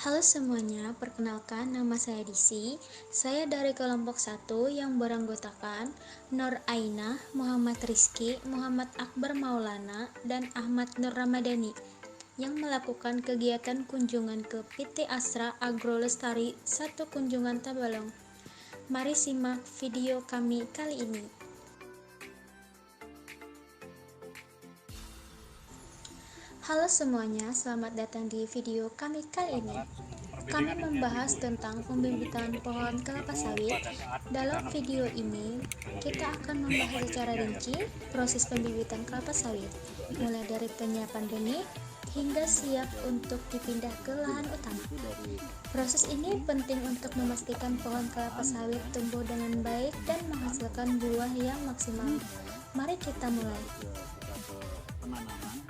Halo semuanya, perkenalkan nama saya Disi. Saya dari kelompok 1 yang beranggotakan Nur Ainah, Muhammad Rizky, Muhammad Akbar Maulana, dan Ahmad Nur Ramadhani yang melakukan kegiatan kunjungan ke PT Asra Agro Lestari 1 Kunjungan Tabalong. Mari simak video kami kali ini. Halo semuanya, selamat datang di video kami kali ini. Kami membahas tentang pembibitan pohon kelapa sawit. Dalam video ini, kita akan membahas secara rinci proses pembibitan kelapa sawit, mulai dari penyiapan benih hingga siap untuk dipindah ke lahan utama. Proses ini penting untuk memastikan pohon kelapa sawit tumbuh dengan baik dan menghasilkan buah yang maksimal. Mari kita mulai. Penanaman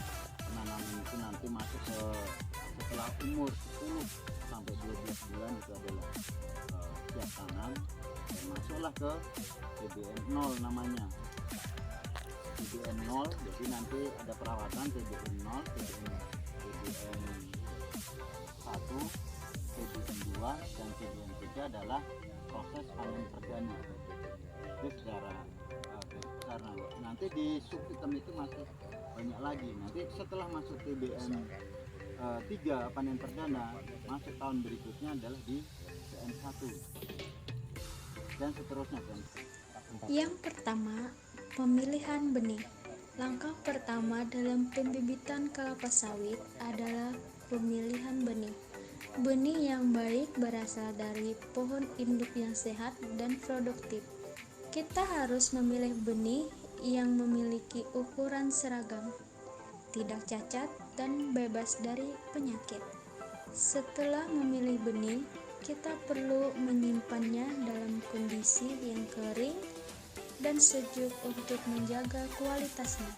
itu nanti masuk ke setelah umur 10 sampai 12 bulan itu adalah siap tanam, dan masuklah ke TBM 0 namanya. TBM 0, jadi nanti ada perawatan TBM 0, TBM 1, TBM 2, dan TBM 3 adalah proses panen perdana. Itu secara karena nanti di sub item itu masih banyak lagi. Nanti setelah masuk TBM 3 panen perdana, masuk tahun berikutnya adalah di TBM 1 dan seterusnya kan. Yang pertama, pemilihan benih. Langkah pertama dalam pembibitan kelapa sawit adalah pemilihan benih. Benih yang baik berasal dari pohon induk yang sehat dan produktif. Kita harus memilih benih yang memiliki ukuran seragam, tidak cacat, dan bebas dari penyakit. Setelah memilih benih, kita perlu menyimpannya dalam kondisi yang kering dan sejuk untuk menjaga kualitasnya.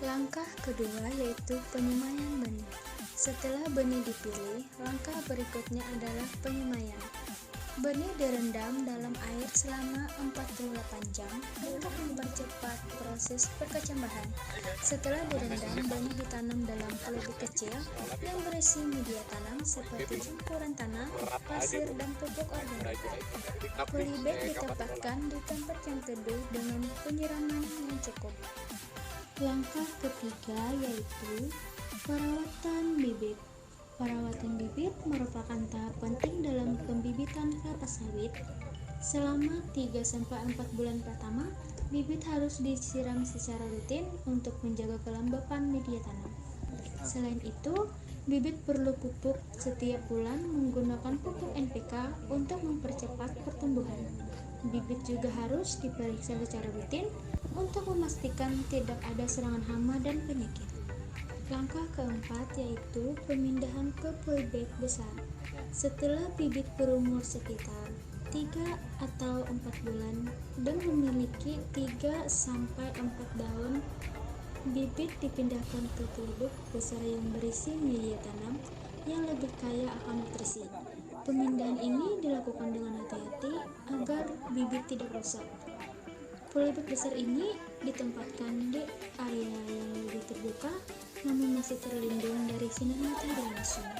Langkah kedua yaitu penyemaian benih. Setelah benih dipilih, langkah berikutnya adalah penyemaian. Benih direndam dalam air selama 48 jam untuk mempercepat proses perkecambahan. Setelah direndam, benih ditanam dalam polybag kecil yang berisi media tanam seperti campuran tanah, pasir, dan pupuk organik. Polybag ditempatkan di tempat yang teduh dengan penyiraman yang cukup. Langkah ketiga yaitu perawatan bibit. Perawatan bibit merupakan tahap penting dalam pembibitan kelapa sawit. Selama 3-4 bulan pertama, bibit harus disiram secara rutin untuk menjaga kelembapan media tanam. Selain itu, bibit perlu pupuk setiap bulan menggunakan pupuk NPK untuk mempercepat pertumbuhan. Bibit juga harus diperiksa secara rutin untuk memastikan tidak ada serangan hama dan penyakit. Langkah keempat yaitu pemindahan ke polybag besar. Setelah bibit berumur sekitar 3 atau 4 bulan dan memiliki 3-4 daun, bibit dipindahkan ke polybag besar yang berisi media tanam yang lebih kaya akan nutrisi. Pemindahan ini dilakukan dengan hati-hati agar bibit tidak rusak. Polybag besar ini ditempatkan di area yang lebih terbuka namun masih terlindung dari sinar matahari langsung.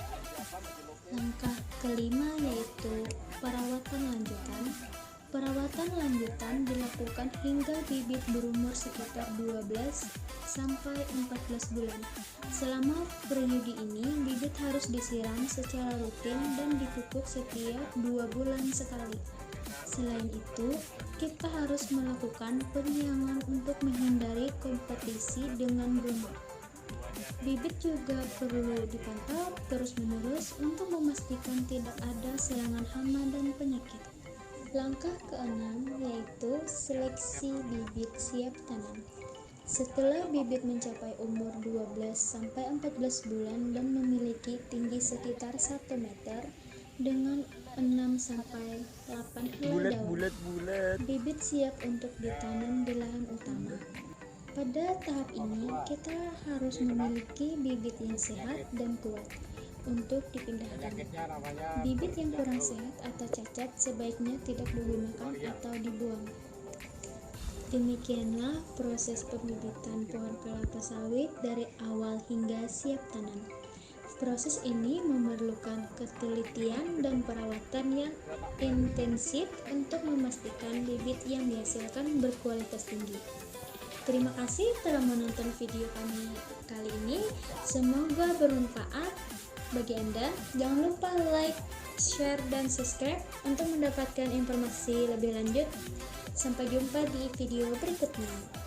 Langkah kelima yaitu perawatan lanjutan. Perawatan lanjutan dilakukan hingga bibit berumur sekitar 12-14 bulan. Selama periode ini, bibit harus disiram secara rutin dan dipupuk setiap 2 bulan sekali. Selain itu, kita harus melakukan penyiangan untuk menghindari kompetisi dengan bunga. Bibit juga perlu dipantau terus-menerus untuk memastikan tidak ada serangan hama dan penyakit. Langkah keenam yaitu seleksi bibit siap tanam. Setelah bibit mencapai umur 12-14 bulan dan memiliki tinggi sekitar 1 meter dengan 6-8 helai daun, bibit siap untuk ditanam di lahan utama. Pada tahap ini, kita harus memiliki bibit yang sehat dan kuat untuk dipindahkan. Bibit yang kurang sehat atau cacat sebaiknya tidak digunakan atau dibuang. Demikianlah proses pembibitan pohon kelapa sawit dari awal hingga siap tanam. Proses ini memerlukan ketelitian dan perawatan yang intensif untuk memastikan bibit yang dihasilkan berkualitas tinggi. Terima kasih telah menonton video kami kali ini. Semoga bermanfaat bagi Anda. Jangan lupa like, share, dan subscribe untuk mendapatkan informasi lebih lanjut. Sampai jumpa di video berikutnya.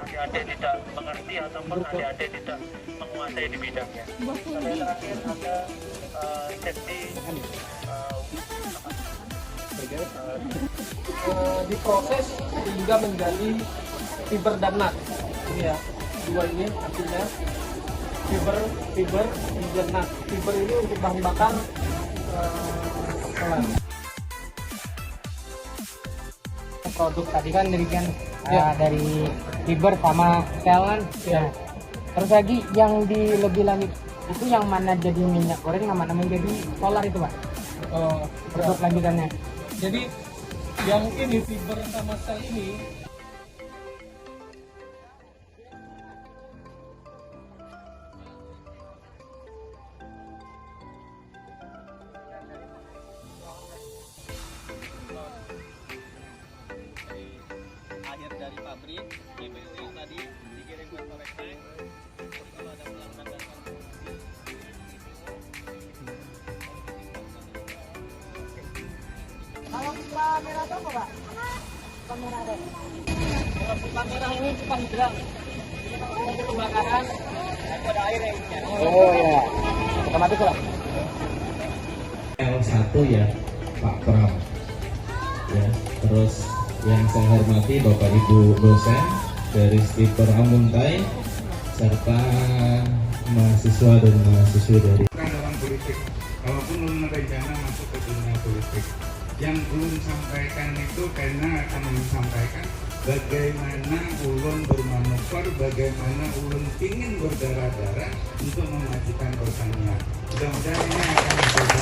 Adik-adik tidak mengerti ataupun adik-adik tidak menguasai di bidangnya. Yang terakhir ada safety diproses hingga menjadi fiber dan nut. Ini ya, dua ini artinya fiber dan nut. Fiber ini untuk bahan bakar kelan. Produk tadi kan dari fiber sama sel kan. Ya. Terus lagi yang di lebih lanjut itu yang mana jadi minyak goreng, yang mana menjadi solar itu Pak? Produk lanjutannya. Jadi yang ini fiber sama sel ini akhir dari pabrik GBT tadi dikirim ke Korektek. Kalau ada pelanggan dan Kalau kamera itu apa Pak? Kamera ada. Kalau kamera ini cepat hilang. Kebakaran, ada air yang Oh iya. Otomatis Pak. L1 ya Pak Pram ya, terus yang saya hormati Bapak Ibu dosen dari Skipper Amuntai serta mahasiswa dan mahasiswi dari dalam politik, kalaupun ulun rencana masuk ke dunia politik, yang ulun sampaikan itu karena akan menyampaikan bagaimana ulun bermanuver, bagaimana ulun ingin berdarah-darah untuk memajukan pertanian. Mudah-mudahan ini akan menjadi